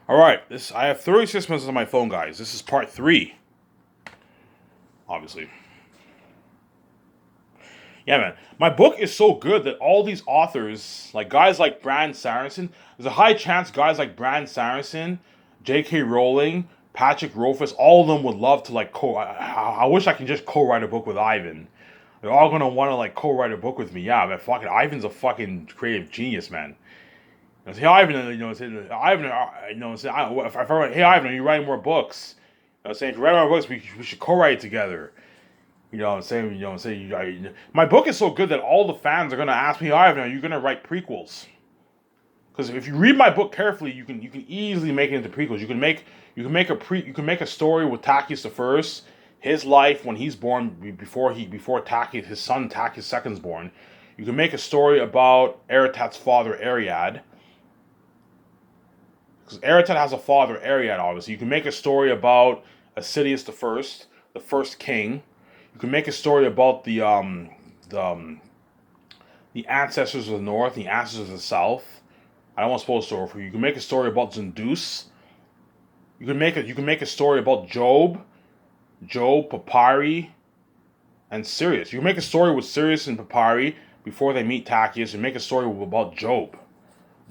All right, I have 36 minutes on my phone, guys. This is part three, obviously. Yeah, man. My book is so good that all these authors, like guys like Brandon Sanderson, there's a high chance guys like Brandon Sanderson, J.K. Rowling, Patrick Rothfuss, all of them would love to like co. I wish I can just co-write a book with Ivan. They're all gonna want to like co-write a book with me. Yeah, man. Fucking Ivan's a fucking creative genius, man. Hey Ivan, Ivan, if I write, hey Ivan, are you writing more books? Saying if you write more books, we should co-write together. My book is so good that all the fans are gonna ask me, Ivan, are you gonna write prequels? Because if you read my book carefully, you can easily make it into prequels. You can make a story with Takis the First, his life when he's born before Takis his son Takis second's born. You can make a story about Aratat's father Ariad, because Aratat has a father Ariad. Obviously, you can make a story about Assidius the first king. You can make a story about the um, the ancestors of the north, the ancestors of the south. I don't want to spoil the story for you. You can make a story about Zendus. You can make a story about Job, Papyri, and Sirius. You can make a story with Sirius and Papyri before they meet Tacius, and make a story about Job.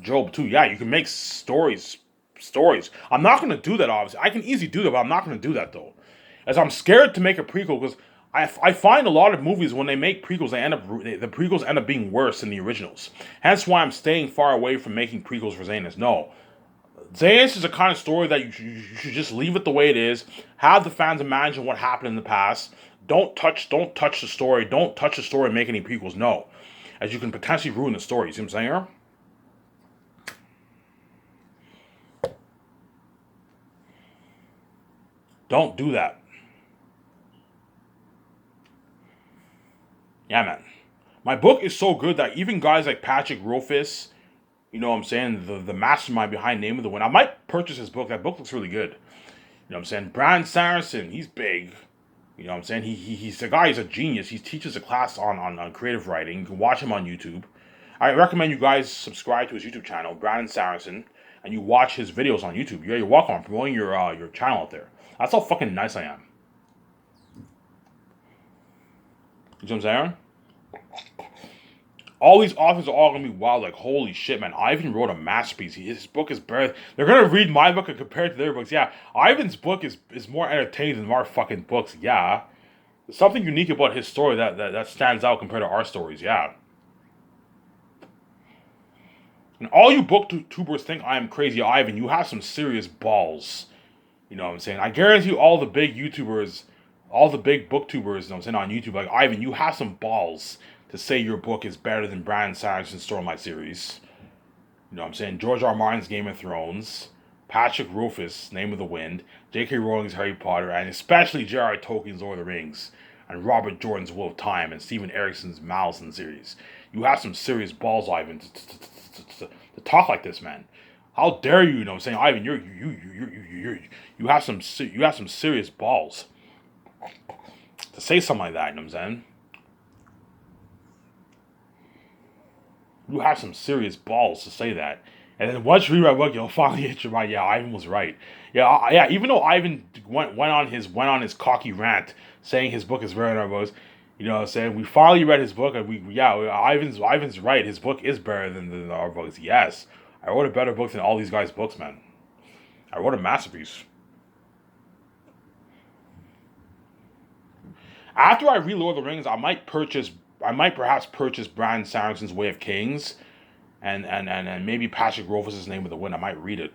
Job too. Yeah, you can make stories. I'm not gonna do that. Obviously, I can easily do that, but I'm not gonna do that though, as I'm scared to make a prequel because I find a lot of movies when they make prequels, the prequels end up being worse than the originals. Hence why I'm staying far away from making prequels for Zanus. No, Zanus is a kind of story that you should just leave it the way it is. Have the fans imagine what happened in the past. Don't touch the story. Don't touch the story and make any prequels. No, as you can potentially ruin the story. You see what I'm saying? Don't do that. Yeah, man. My book is so good that even guys like Patrick Rothfuss, you know what I'm saying, the mastermind behind Name of the Wind, I might purchase his book. That book looks really good. You know what I'm saying? Brandon Sanderson, he's big. You know what I'm saying? He's a guy, he's a genius. He teaches a class on creative writing. You can watch him on YouTube. I recommend you guys subscribe to his YouTube channel, Brandon Sanderson, and you watch his videos on YouTube. You're welcome. I'm promoting your channel out there. That's how fucking nice I am. You know what I'm saying? All these authors are all gonna be wild. Like holy shit, man! Ivan wrote a masterpiece. His book is better. They're gonna read my book and compare it to their books. Yeah, Ivan's book is more entertaining than our fucking books. Yeah, there's something unique about his story that stands out compared to our stories. Yeah, and all you booktubers think I am crazy, Ivan. You have some serious balls. You know what I'm saying? I guarantee you, all the big YouTubers, all the big booktubers, you know what I'm saying, on YouTube, like Ivan, you have some balls to say your book is better than Brandon Sanderson's Stormlight series. You know what I'm saying? George R. R. Martin's Game of Thrones, Patrick Rothfuss' Name of the Wind, J.K. Rowling's Harry Potter, and especially J.R.R. Tolkien's Lord of the Rings, and Robert Jordan's Wheel of Time, and Steven Erickson's Malison series. You have some serious balls, Ivan, to talk like this, man. How dare you? You know what I'm saying, Ivan? You have some serious balls to say something like that. You know what I'm saying? You have some serious balls to say that. And then once you read my book, you'll finally hit your mind. Yeah, Ivan was right. Yeah. Even though Ivan went on his cocky rant saying his book is better than our books, you know what I'm saying? We finally read his book, and Ivan's right. His book is better than our books. Yes, I wrote a better book than all these guys' books, man. I wrote a masterpiece. After I read Lord of the Rings, I might perhaps purchase Brandon Sanderson's Way of Kings, and maybe Patrick Rothfuss's Name of the Wind. I might read it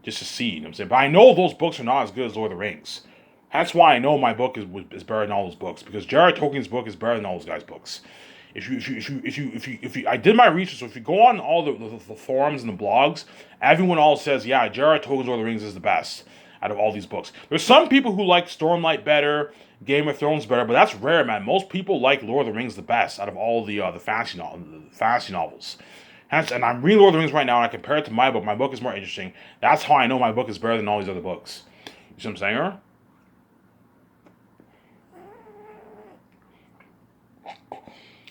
just to see. You know what I'm saying? But I know those books are not as good as Lord of the Rings. That's why I know my book is better than all those books, because J.R.R. Tolkien's book is better than all those guys' books. I did my research. So if you go on all the forums and the blogs, everyone all says, yeah, J.R.R. Tolkien's Lord of the Rings is the best out of all these books. There's some people who like Stormlight better, Game of Thrones better, but that's rare, man. Most people like Lord of the Rings the best out of all the fantasy novels. Hence, and I'm reading Lord of the Rings right now, and I compare it to my book. My book is more interesting. That's how I know my book is better than all these other books. You see what I'm saying?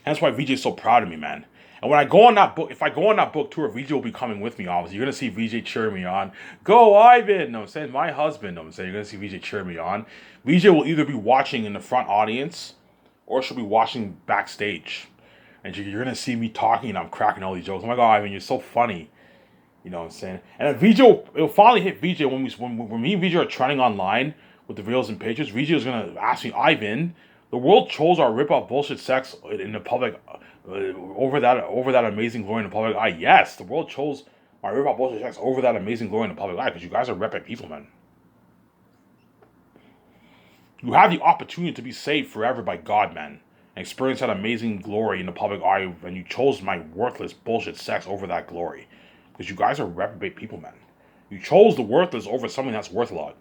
That's why VJ's so proud of me, man. And when I go on that book, if I go on that book tour, VJ will be coming with me, obviously. You're going to see VJ cheering me on. Go, Ivan! No, I'm saying my husband. No, I'm saying you're going to see VJ cheering me on. VJ will either be watching in the front audience or she'll be watching backstage. And you're going to see me talking and I'm cracking all these jokes. Oh my God, Ivan, you're so funny. You know what I'm saying? And then VJ, it'll finally hit VJ when me and VJ are trending online with the reels and pictures. VJ is going to ask me, Ivan, the world chose our rip-off bullshit sex in the public over that amazing glory in the public eye. Yes, the world chose my rip-off bullshit sex over that amazing glory in the public eye because you guys are rep people, man. You have the opportunity to be saved forever by God, man, and experience that amazing glory in the public eye, and you chose my worthless bullshit sex over that glory. Because you guys are reprobate people, man. You chose the worthless over something that's worth a lot.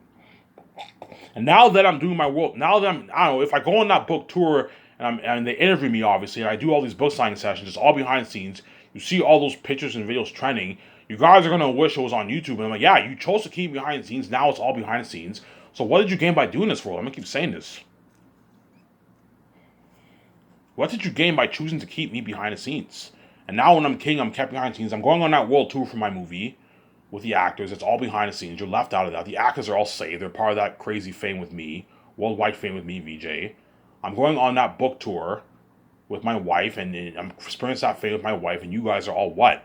And now that I'm doing my work, now that I don't know, if I go on that book tour and they interview me, obviously, and I do all these book signing sessions, it's all behind the scenes. You see all those pictures and videos trending. You guys are going to wish it was on YouTube. And I'm like, yeah, you chose to keep behind the scenes. Now it's all behind the scenes. So what did you gain by doing this for? I'm going to keep saying this. What did you gain by choosing to keep me behind the scenes? And now when I'm king, I'm kept behind the scenes. I'm going on that world tour for my movie with the actors. It's all behind the scenes. You're left out of that. The actors are all saved. They're part of that crazy fame with me, worldwide fame with me, VJ. I'm going on that book tour with my wife, and I'm experiencing that fame with my wife, and you guys are all what?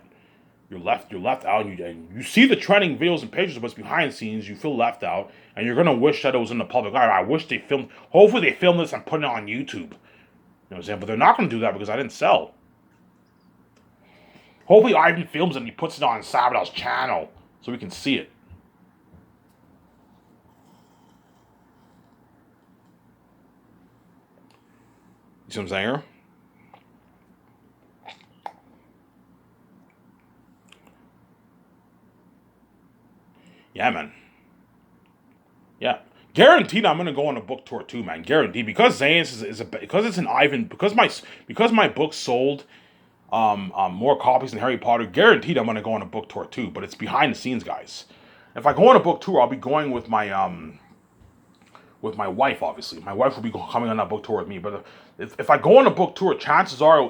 You're left out, and you see the trending videos and pictures, but it's behind the scenes. You feel left out, and you're gonna wish that it was in the public eye. I wish they filmed. Hopefully, they filmed this and put it on YouTube. You know what I'm saying? But they're not gonna do that because I didn't sell. Hopefully, Ivan films it and he puts it on Sabadell's channel so we can see it. You see what I'm saying here? Yeah, man. Yeah. Guaranteed I'm gonna go on a book tour too, man. Guaranteed. Because Zayans because it's an Ivan, because my book sold more copies than Harry Potter, guaranteed I'm gonna go on a book tour too, but it's behind the scenes, guys. If I go on a book tour, I'll be going with my wife, obviously. My wife will be coming on that book tour with me, but if I go on a book tour, chances are I'll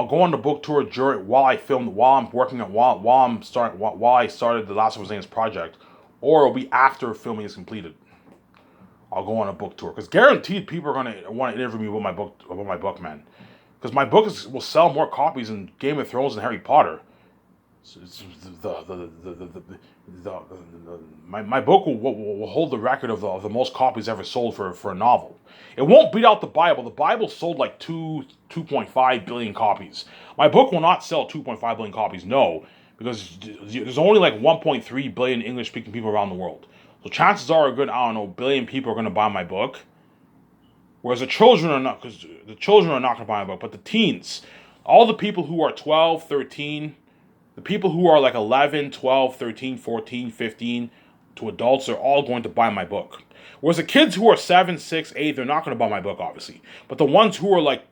go on the book tour while I filmed, while I started the Last of Us Zayans project, or it'll be after filming is completed. I'll go on a book tour because guaranteed people are gonna want to interview me about my book, man. Because my book will sell more copies than Game of Thrones and Harry Potter. My book will hold the record of the most copies ever sold for a novel. It won't beat out the Bible. The Bible sold like 2.5 billion copies. My book will not sell 2.5 billion copies, no, because there's only like 1.3 billion English-speaking people around the world. So chances are a good, I don't know, billion people are going to buy my book. Whereas the children are not, because the children are not going to buy my book, but the teens, all the people who are 12, 13, the people who are like 11, 12, 13, 14, 15 to adults are all going to buy my book. Whereas the kids who are 7, 6, 8, they're not going to buy my book, obviously. But the ones who are like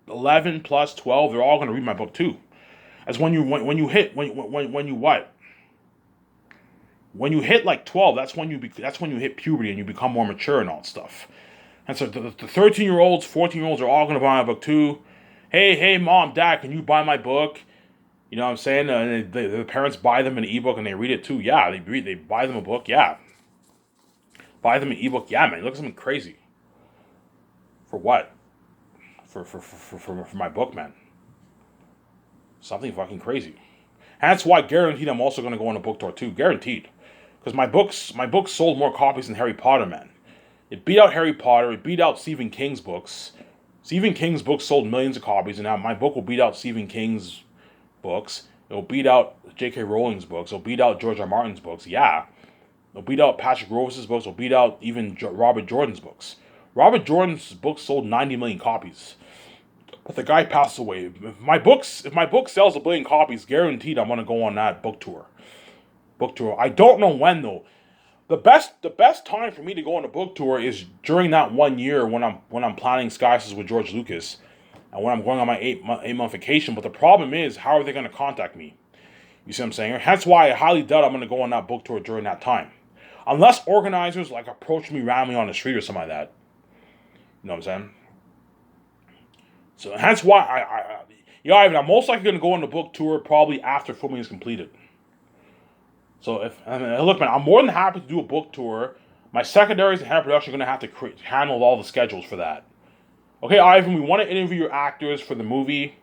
11 plus 12, they're all going to read my book too. As when you hit like 12, that's when you hit puberty and you become more mature and all that stuff. And so the 13-year-olds, 14-year-olds are all going to buy my book too. Hey, mom, dad, can you buy my book? You know what I'm saying? And the parents buy them an ebook and they read it too. Yeah, they buy them a book. Yeah. Buy them an ebook. Yeah, man. Look at something crazy. For what? For my book, man. Something fucking crazy. And that's why guaranteed I'm also going to go on a book tour too. Guaranteed. Because my books sold more copies than Harry Potter, man. It beat out Harry Potter. It beat out Stephen King's books. Stephen King's books sold millions of copies, and now my book will beat out Stephen King's books. It'll beat out J.K. Rowling's books. It'll beat out George R. Martin's books. Yeah. It'll beat out Patrick Rose's books. It'll beat out even Robert Jordan's books. Robert Jordan's books sold 90 million copies. But the guy passed away. If my book sells 1 billion copies, guaranteed I'm gonna go on that book tour. I don't know when though. The best time for me to go on a book tour is during that 1 year when I'm planning Skysis with George Lucas, and when I'm going on my 8-month vacation. But the problem is, how are they going to contact me? You see what I'm saying? That's why I highly doubt I'm going to go on that book tour during that time, unless organizers like approach me randomly on the street or something like that. You know what I'm saying? So hence why Ivan, I'm most likely going to go on the book tour probably after filming is completed. So look, man, I'm more than happy to do a book tour. My secondaries and head production are going to have to handle all the schedules for that. Okay, Ivan, we want to interview your actors for the movie.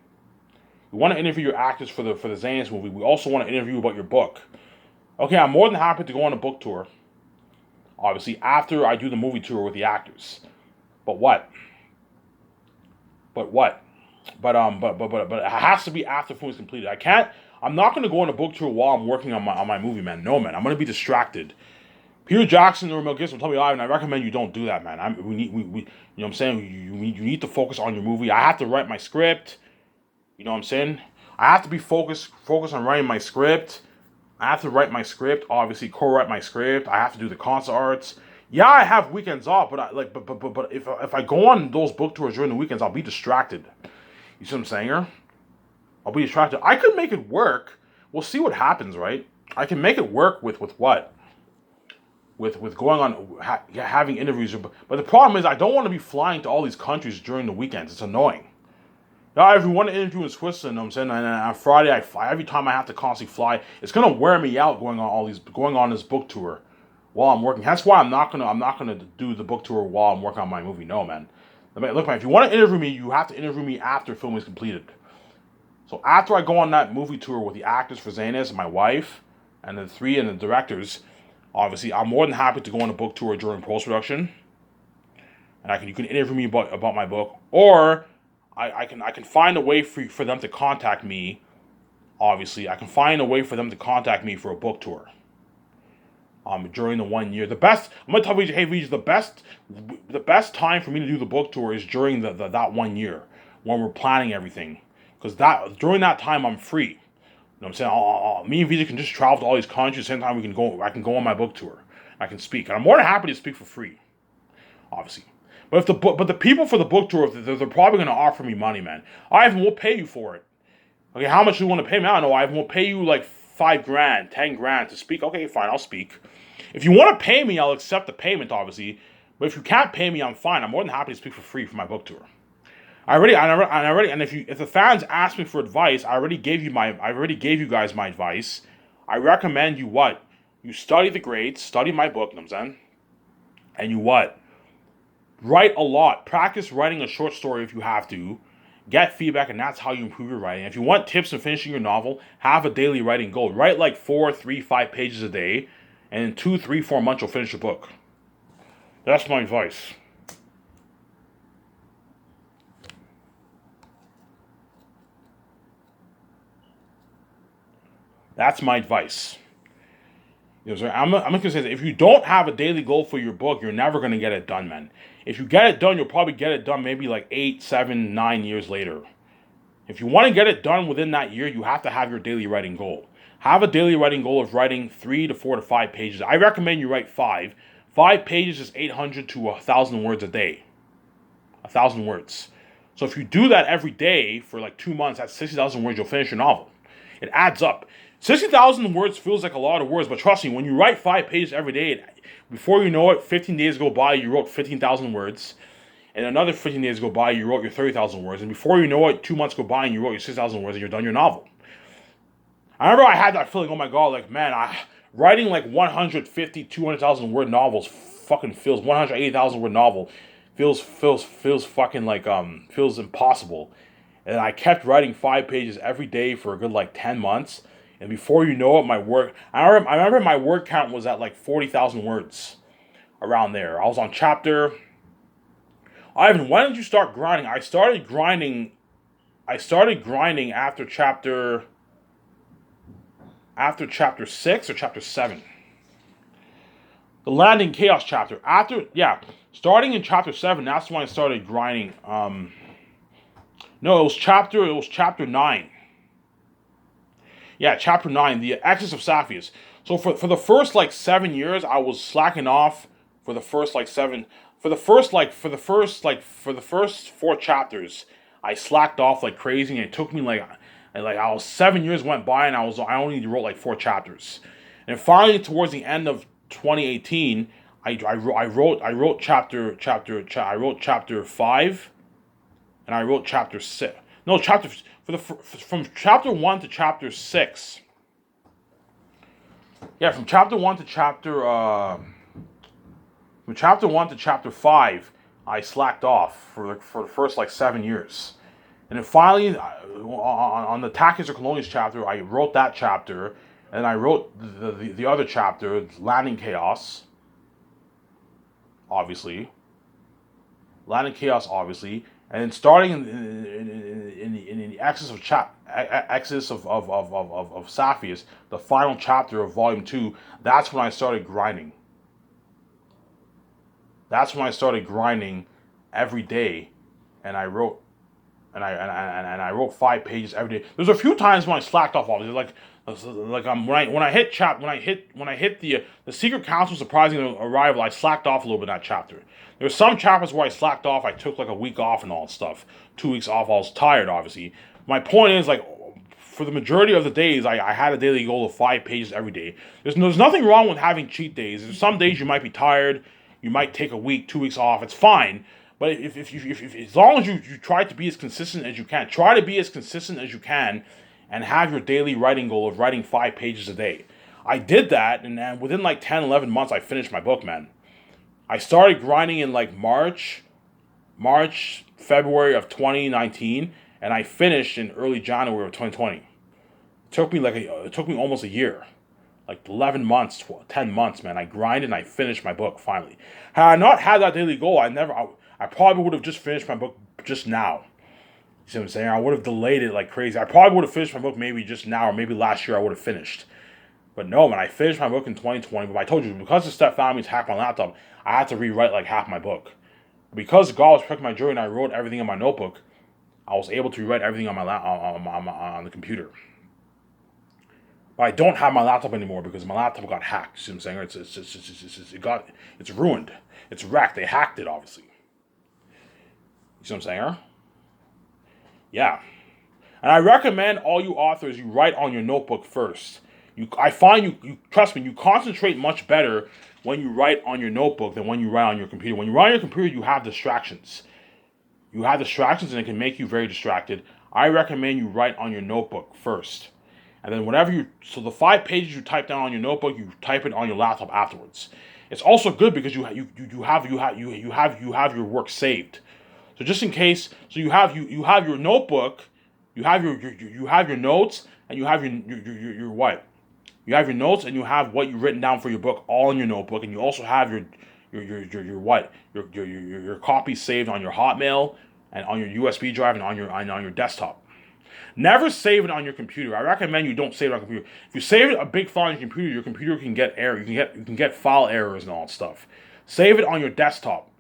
We want to interview your actors for the Zayn's movie. We also want to interview about your book. Okay, I'm more than happy to go on a book tour. Obviously, after I do the movie tour with the actors. But what? But what? But it has to be after film is completed. I can't. I'm not going to go on a book tour while I'm working on my movie, man. No, man. I'm going to be distracted. Peter Jackson or Mel Gibson tell me, Ivan, I recommend you don't do that, man. We you know what I'm saying? You need to focus on your movie. I have to write my script. You know what I'm saying? I have to be focused on writing my script. I have to write my script, obviously co-write my script. I have to do the concert arts. Yeah, I have weekends off, but if I go on those book tours during the weekends, I'll be distracted. You see what I'm saying here? I'll be distracted. I could make it work. We'll see what happens, right? I can make it work with what? With going on having interviews, but the problem is I don't want to be flying to all these countries during the weekends. It's annoying. Now, if you want to interview in Switzerland, I'm saying, and on Friday I fly. Every time I have to constantly fly, it's gonna wear me out going on this book tour while I'm working. That's why I'm not gonna do the book tour while I'm working on my movie. No, man. Look, man. If you want to interview me, you have to interview me after film is completed. So after I go on that movie tour with the actors for Zaynez, my wife, and the directors, obviously I'm more than happy to go on a book tour during post production, and you can interview me about my book, or I can find a way for them to contact me. Obviously, I can find a way for them to contact me for a book tour. During the 1 year, I'm gonna tell you, hey, Regis, the best time for me to do the book tour is during that 1 year when we're planning everything, because during that time I'm free. You know what I'm saying? Me and Visa can just travel to all these countries. At the same time, I can go on my book tour. I can speak, and I'm more than happy to speak for free. Obviously. But the people for the book tour, they're probably going to offer me money, man. Ivan will pay you for it. Okay, how much do you want to pay me? I don't know. Ivan will pay you like $5,000, $10,000 to speak. Okay, fine, I'll speak. If you want to pay me, I'll accept the payment, obviously. But if you can't pay me, I'm fine. I'm more than happy to speak for free for my book tour. And if the fans ask me for advice, I already gave you guys my advice. I recommend you what? You study the grades, study my book, you know what I'm saying? And you what? Write a lot. Practice writing a short story if you have to. Get feedback, and that's how you improve your writing. If you want tips in finishing your novel, have a daily writing goal. Write like 4, 3, 5 pages a day, and in 2, 3, 4 months you'll finish your book. That's my advice. That's my advice. You know, I'm going to say that if you don't have a daily goal for your book, you're never going to get it done, man. If you get it done, you'll probably get it done maybe like 8, 7, 9 years later. If you want to get it done within that year, you have to have your daily writing goal. Have a daily writing goal of writing 3 to 4 to 5 pages. I recommend you write 5. 5 pages is 800 to 1,000 words a day. 1,000 words. So if you do that every day for like 2 months, that's 60,000 words, you'll finish your novel. It adds up. 60,000 words feels like a lot of words, but trust me, when you write 5 pages every day, before you know it, 15 days go by, you wrote 15,000 words. And another 15 days go by, you wrote your 30,000 words. And before you know it, 2 months go by and you wrote your 6,000 words and you're done your novel. I remember I had that feeling, oh my god, like, man, writing like 150, 200,000 word novels fucking feels, 180,000 word novel feels fucking like, feels impossible. And I kept writing 5 pages every day for a good like 10 months. And before you know it, I remember my word count was at like 40,000 words. Around there. I was on chapter... Ivan, when did you start grinding? I started grinding after chapter 6 or chapter 7. The Landing Chaos chapter. Starting in chapter 7, that's when I started grinding. No, it was chapter 9. Yeah, chapter 9, the Exodus of Sapphires. So for the first like 7 years, I was slacking off for the first 4 chapters. I slacked off like crazy, and it took me like I was 7 years went by, and I only wrote like 4 chapters. And finally, towards the end of 2018, I wrote chapter 5. and I wrote chapter 6. No, chapter from chapter 1 to chapter 6. Yeah, from chapter 1 to chapter 5, I slacked off for the first like 7 years. And then finally, on the Tactics of Colonials chapter, I wrote that chapter, and I wrote the other chapter, Landing Chaos, obviously. Landing Chaos, obviously. And then starting in the Exodus of Saphius, the final chapter of Volume 2, that's when I started grinding. That's when I started grinding every day, and I wrote and I wrote 5 pages every day. There's a few times when I slacked off. Obviously, when I hit the Secret Council surprising arrival, I slacked off a little bit in that chapter. There were some chapters where I slacked off. I took like a week off and all that stuff. 2 weeks off. I was tired, obviously. My point is, like, for the majority of the days, I had a daily goal of 5 pages every day. There's nothing wrong with having cheat days. There's some days you might be tired. You might take a week, 2 weeks off. It's fine. But if as long as you try to be as consistent as you can, try to be as consistent as you can, and have your daily writing goal of writing 5 pages a day. I did that, and within like 10, 11 months, I finished my book, man. I started grinding in like March, February of 2019, and I finished in early January of 2020. It took me almost a year. Like 11 months, 10 months, man. I grinded and I finished my book finally. Had I not had that daily goal, I probably would have just finished my book just now. You see what I'm saying? I would have delayed it like crazy. I probably would have finished my book maybe just now, or maybe last year I would have finished. But no, man, I finished my book in 2020. But I told you, because the Step Families hacked my laptop, I had to rewrite like half my book. Because God was protecting my journey and I wrote everything in my notebook, I was able to rewrite everything on on the computer. But I don't have my laptop anymore because my laptop got hacked. See what I'm saying? It's ruined. It's wrecked. They hacked it, obviously. You see what I'm saying? Yeah. And I recommend all you authors, you write on your notebook first. I find you trust me, you concentrate much better when you write on your notebook than when you write on your computer. When you write on your computer, you have distractions. You have distractions and it can make you very distracted. I recommend you write on your notebook first. And then so the 5 pages you type down on your notebook, you type it on your laptop afterwards. It's also good because you have your work saved. So just in case, so you have your notebook, you have your notes, and you have your what? You have your notes and you have what you've written down for your book all in your notebook, and you also have your copy saved on your Hotmail and on your USB drive and on your desktop. Never save it on your computer. I recommend you don't save it on your computer. If you save it a big file on your computer can get error. You can get file errors and all that stuff. Save it on your desktop.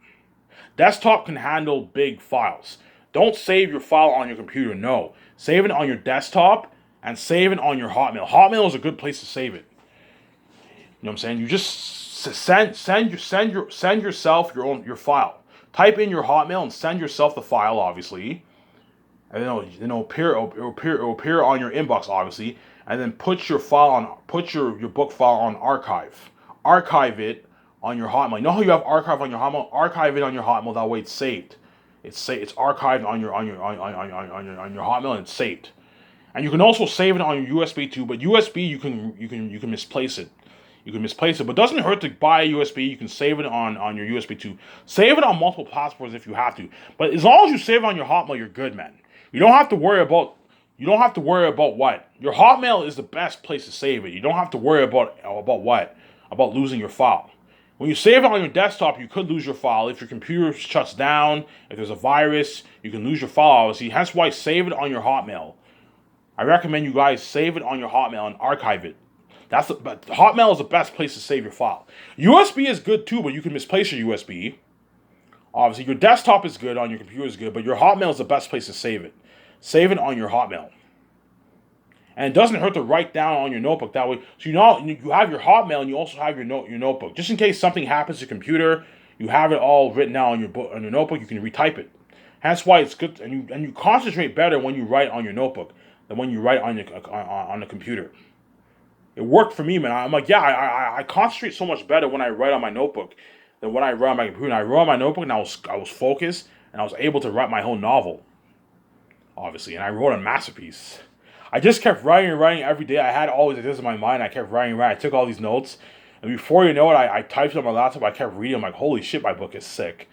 Desktop can handle big files. Don't save your file on your computer. No, save it on your desktop and save it on your Hotmail. Hotmail is a good place to save it. You know what I'm saying? You just send yourself your file. Type in your Hotmail and send yourself the file, obviously. And then it'll appear on your inbox, obviously. And then put your book file on archive. Archive it on your Hotmail. You know how you have archive on your Hotmail? Archive it on your Hotmail. That way it's saved. It's archived on your Hotmail and it's saved. And you can also save it on your USB too. But USB you can misplace it. You can misplace it, but it doesn't hurt to buy a USB. You can save it on your USB too. Save it on multiple platforms if you have to. But as long as you save it on your Hotmail, you're good, man. You don't have to worry about what? Your Hotmail is the best place to save it. You don't have to worry about what? About losing your file. When you save it on your desktop, you could lose your file. If your computer shuts down, if there's a virus, you can lose your file, obviously. Hence why save it on your Hotmail. I recommend you guys save it on your Hotmail and archive it. But Hotmail is the best place to save your file. USB is good too, but you can misplace your USB. Obviously, your desktop is good, on your computer is good, but your Hotmail is the best place to save it. Save it on your Hotmail. And it doesn't hurt to write down on your notebook that way. So you have your Hotmail and you also have your notebook. Just in case something happens to your computer, you have it all written down on your notebook, you can retype it. That's why it's good, and you concentrate better when you write on your notebook than when you write on the computer. It worked for me, man. I'm like, yeah, I concentrate so much better when I write on my notebook than when I write on my computer. And I wrote on my notebook and I was focused and I was able to write my whole novel. obviously, and I wrote a masterpiece. I just kept writing and writing every day. I had all these ideas in my mind. I kept writing and writing. I took all these notes, and before you know it, I typed it on my laptop. I kept reading. I'm like, holy shit, my book is sick.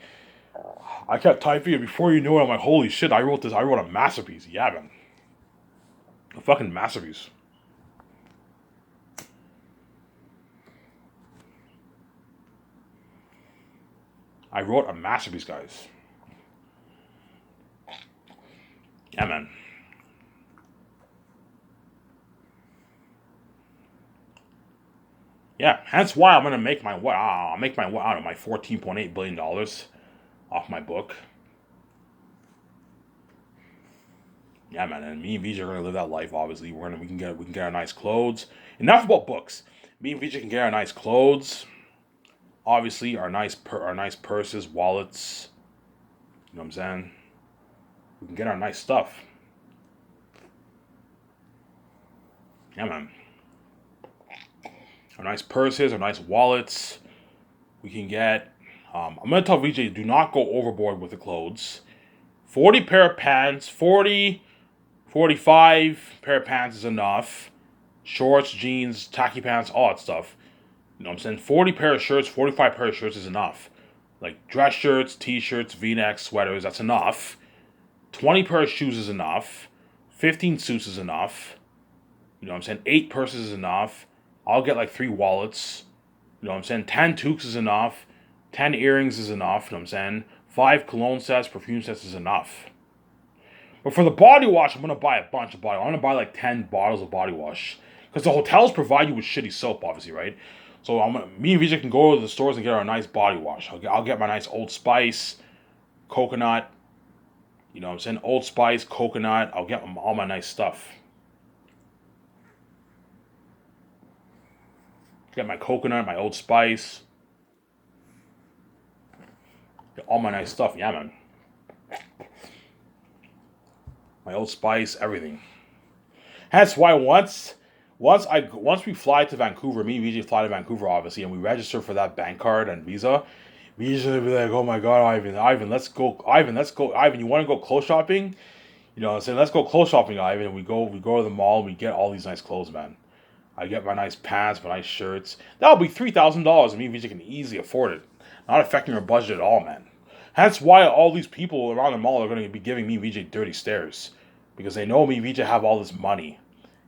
I kept typing, and before you know it, I'm like, holy shit, I wrote this. I wrote a masterpiece. Yeah, man, a fucking masterpiece. I wrote a masterpiece, guys. Yeah, man. Yeah, hence why I'm gonna make my what? I'll make my what out of my $14.8 billion off my book. Yeah, man. And me and VJ are gonna live that life. Obviously, we can get our nice clothes. Enough about books. Me and VJ can get our nice clothes. Obviously, our nice purses, wallets. You know what I'm saying? We can get our nice stuff. Yeah, man. Our nice purses, our nice wallets. We can get. I'm gonna tell VJ, do not go overboard with the clothes. 40 pair of pants, 45 pair of pants is enough. Shorts, jeans, tacky pants, all that stuff. You know what I'm saying? 40 pair of shirts, 45 pair of shirts is enough. Like dress shirts, t-shirts, v-necks, sweaters, that's enough. 20 pair of shoes is enough. 15 suits is enough. You know what I'm saying? 8 purses is enough. I'll get like 3 wallets. You know what I'm saying? 10 toques is enough. 10 earrings is enough. You know what I'm saying? 5 cologne sets, perfume sets is enough. But for the body wash, I'm going to buy a bunch of body wash. I'm going to buy like 10 bottles of body wash. Because the hotels provide you with shitty soap, obviously, right? So me and Vijay can go to the stores and get our nice body wash. I'll get my nice Old Spice, coconut. You know what I'm saying? Old Spice, coconut. I'll get all my nice stuff. Get my coconut, my Old Spice. Get all my nice stuff. Yeah, man. My Old Spice, everything. That's why once we fly to Vancouver, me and VJ fly to Vancouver, obviously, and we register for that bank card and visa. We usually be like, "Oh my God, Ivan, let's go, Ivan, you want to go clothes shopping? You know, what I'm saying, let's go clothes shopping, Ivan." And we go to the mall, and we get all these nice clothes, man. I get my nice pants, my nice shirts. That'll be $3,000, and me and VJ can easily afford it, not affecting our budget at all, man. That's why all these people around the mall are going to be giving me VJ dirty stares, because they know me and VJ have all this money.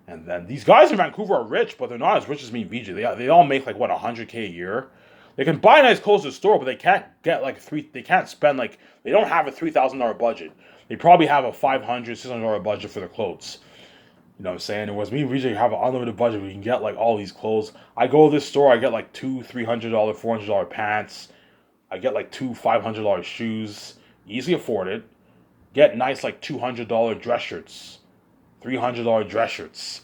And then these guys in Vancouver are rich, but they're not as rich as me and VJ. They all make like what, 100K a year. They can buy nice clothes at the store, but they can't get like they can't spend like, they don't have a $3,000 budget. They probably have a $500, $600 budget for their clothes. You know what I'm saying? And whereas me and VJ have an unlimited budget, we can get like all these clothes. I go to this store, I get like two $300, $400 pants. I get like two $500 shoes. Easily afford it. Get nice like $200 dress shirts. $300 dress shirts.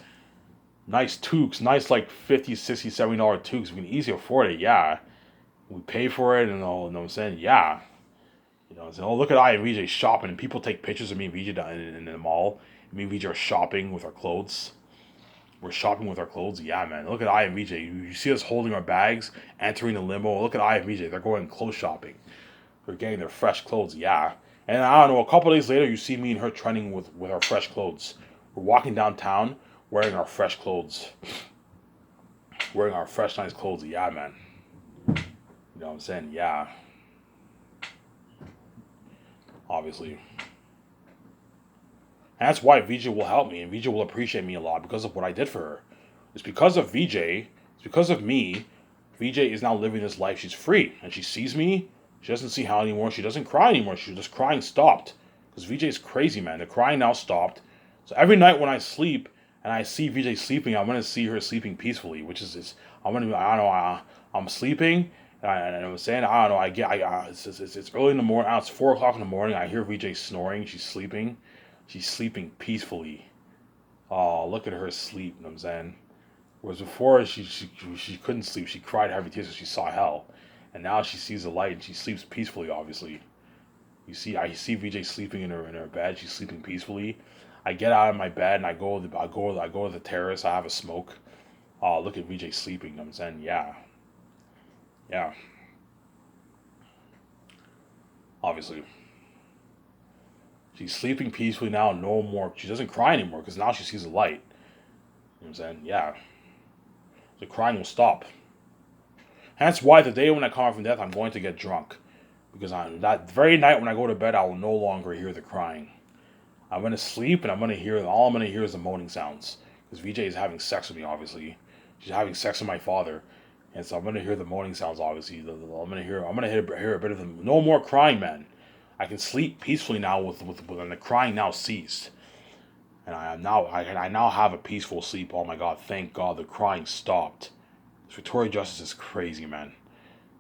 Nice toques. Nice like $50, $60, $70 toques. We can easily afford it, yeah. We pay for it and all, you know what I'm saying? Yeah. You know, so, oh, look at I and VJ shopping, and people take pictures of me and VJ in the mall. Me and VJ are shopping with our clothes. We're shopping with our clothes. Yeah, man. Look at I and VJ. You see us holding our bags, entering the limo. Look at I and VJ. They're going clothes shopping. They're getting their fresh clothes. Yeah. And I don't know, a couple days later, you see me and her trending with our fresh clothes. We're walking downtown wearing our fresh clothes. Wearing our fresh, nice clothes. Yeah, man. You know what I'm saying? Yeah. Obviously. And that's why VJ will help me, and VJ will appreciate me a lot because of what I did for her. It's because of VJ, it's because of me, VJ is now living this life. She's free, and she sees me. She doesn't see how anymore. She doesn't cry anymore. She's just crying stopped. Because VJ is crazy, man. The crying now stopped. So every night when I sleep, and I see VJ sleeping, I'm gonna see her sleeping peacefully, which is I'm gonna, I don't know, I'm sleeping, and I'm saying, I don't know, it's early in the morning. It's 4 o'clock in the morning. I hear VJ snoring. She's sleeping. She's sleeping peacefully. Oh, look at her sleep. You know what I'm saying? Whereas before she couldn't sleep. She cried heavy tears because she saw hell, and now she sees the light and she sleeps peacefully. Obviously, I see VJ sleeping in her bed. She's sleeping peacefully. I get out of my bed and I go to the terrace. I have a smoke. Oh, look at VJ sleeping. You know what I'm saying? Yeah, yeah. She's sleeping peacefully now. No more. She doesn't cry anymore because now she sees the light. You know what I'm saying? Yeah. The crying will stop. Hence why the day when I come out from death, I'm going to get drunk. Because on that very night when I go to bed, I will no longer hear the crying. I'm going to sleep and all I'm going to hear is the moaning sounds. Because VJ is having sex with me, obviously. She's having sex with my father. And so I'm going to hear the moaning sounds, obviously. I'm going to hear a bit of them. No more crying, man. I can sleep peacefully now and the crying now ceased. And I now have a peaceful sleep. Oh my God, thank God the crying stopped. This Victoria Justice is crazy, man.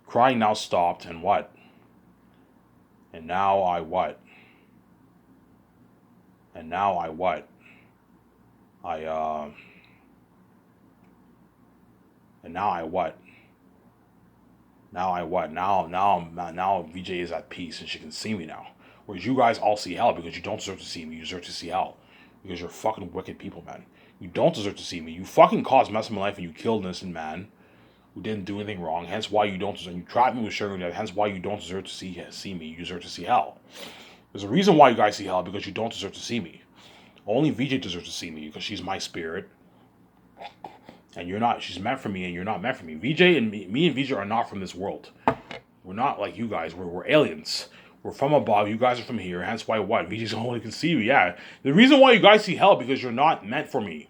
Crying now stopped, and what? And now I what? And now I what? And now I what? Now I what? Now VJ is at peace and she can see me now. Whereas you guys all see hell because you don't deserve to see me. You deserve to see hell. Because you're fucking wicked people, man. You don't deserve to see me. You fucking caused mess in my life and you killed an innocent man who didn't do anything wrong. Hence why you don't deserve. You trapped me with sugar and death. Hence why you don't deserve to see me. You deserve to see hell. There's a reason why you guys see hell because you don't deserve to see me. Only VJ deserves to see me because she's my spirit. And you're not. She's meant for me and you're not meant for me. VJ and me and VJ are not from this world. We're not like you guys. We're aliens. We're from above. You guys are from here. Hence why what? VJ's only can see you. Yeah. The reason why you guys see hell because you're not meant for me.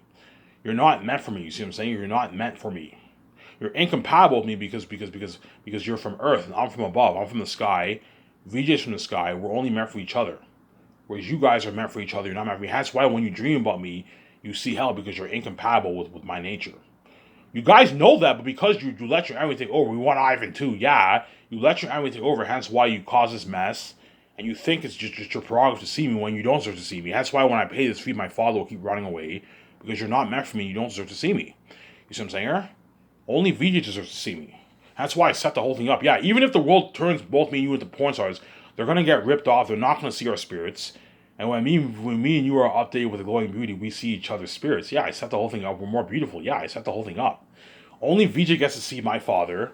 You're not meant for me. You see what I'm saying? You're not meant for me. You're incompatible with me because you're from Earth and I'm from above. I'm from the sky. VJ's from the sky. We're only meant for each other. Whereas you guys are meant for each other. You're not meant for me. That's why when you dream about me, you see hell because you're incompatible with my nature. You guys know that, but because you let your enemy take over, we want Ivan too, yeah. You let your enemy take over, hence why you cause this mess, and you think it's just your prerogative to see me when you don't deserve to see me. That's why when I pay this fee, my father will keep running away, because you're not meant for me, you don't deserve to see me. You see what I'm saying here? Only VJ deserves to see me. That's why I set the whole thing up. Yeah, even if the world turns both me and you into porn stars, they're going to get ripped off, they're not going to see our spirits. And when me and you are updated with a glowing beauty, we see each other's spirits. Yeah, I set the whole thing up. We're more beautiful. Yeah, I set the whole thing up. Only VJ gets to see my father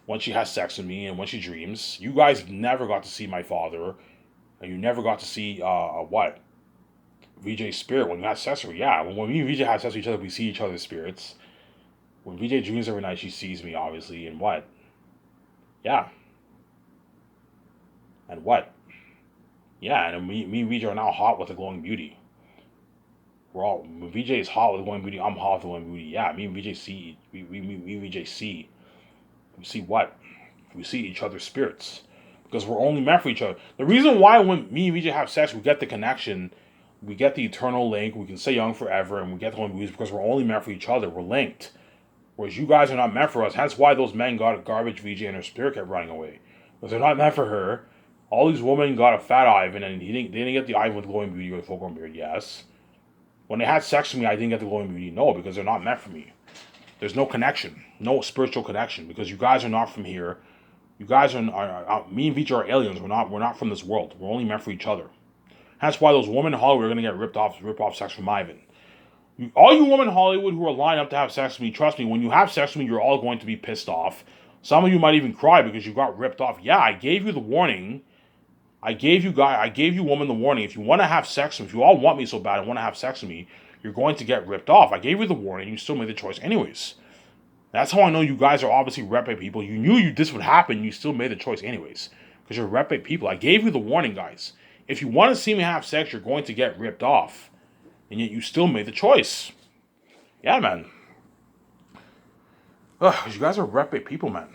when she has sex with me and when she dreams. You guys never got to see my father. And you never got to see, what? VJ's spirit when you have sex with her. Yeah, when me and VJ have sex with each other, we see each other's spirits. When VJ dreams every night, she sees me, obviously. And what? Yeah. And what? Yeah, and me and VJ are now hot with a glowing beauty. When VJ is hot with a glowing beauty, I'm hot with a glowing beauty. Yeah, me and VJ see. Me and VJ see. We see what? We see each other's spirits. Because we're only meant for each other. The reason why when me and VJ have sex, we get the connection, we get the eternal link, we can stay young forever, and we get the glowing beauty is because we're only meant for each other. We're linked. Whereas you guys are not meant for us. Hence why those men got a garbage VJ and her spirit kept running away. Because they're not meant for her. All these women got a fat Ivan, and they didn't get the Ivan with the glowing beauty or the full-grown beard, yes. When they had sex with me, I didn't get the glowing beauty. No, because they're not meant for me. There's no connection. No spiritual connection. Because you guys are not from here. You guys are me and VJ are aliens. We're not from this world. We're only meant for each other. That's why those women in Hollywood are going to get rip off sex from Ivan. All you women in Hollywood who are lined up to have sex with me, trust me, when you have sex with me, you're all going to be pissed off. Some of you might even cry because you got ripped off. Yeah, I gave you the warning. I gave you woman the warning. If you want to have sex with me, if you all want me so bad and want to have sex with me, you're going to get ripped off. I gave you the warning. You still made the choice anyways. That's how I know you guys are obviously reprobate people. You knew this would happen. You still made the choice anyways. Because you're reprobate people. I gave you the warning, guys. If you want to see me have sex, you're going to get ripped off. And yet you still made the choice. Yeah, man. Ugh, you guys are reprobate people, man.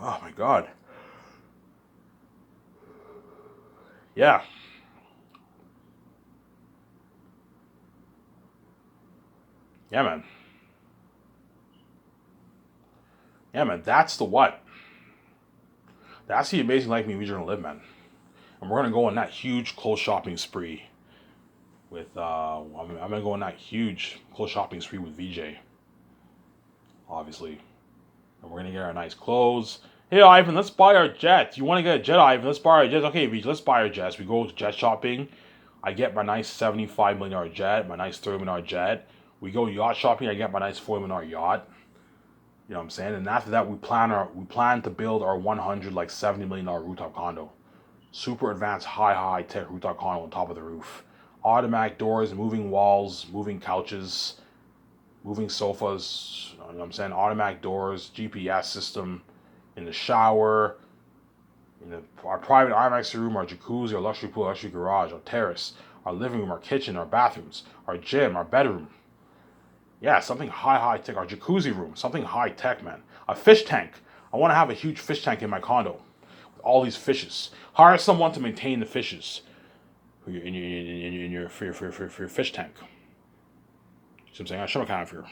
Oh, my God. Yeah. Yeah, man. Yeah, man. That's the what. That's the amazing life me and VJ are going to live, man. And we're going to go on that huge clothes shopping spree. I'm going to go on that huge clothes shopping spree with VJ. Obviously. And we're going to get our nice clothes. Hey, Ivan, let's buy our jet. You want to get a jet, Ivan? Let's buy our jets. Okay, VJ, let's buy our jets. We go jet shopping. I get my nice $75 million jet, my nice $30 million jet. We go yacht shopping. I get my nice $40 million yacht. You know what I'm saying? And after that, we plan to build our $170 million rooftop condo. Super advanced, high tech rooftop condo on top of the roof. Automatic doors, moving walls, moving couches, moving sofas. You know what I'm saying? Automatic doors, GPS system in the shower, our private IMAX room, our jacuzzi, our luxury pool, our luxury garage, our terrace, our living room, our kitchen, our bathrooms, our gym, our bedroom. Yeah, something high tech. Our jacuzzi room, something high tech, man. A fish tank. I want to have a huge fish tank in my condo with all these fishes. Hire someone to maintain the fishes in your fish tank. You know what I'm saying? I show my kind of fear.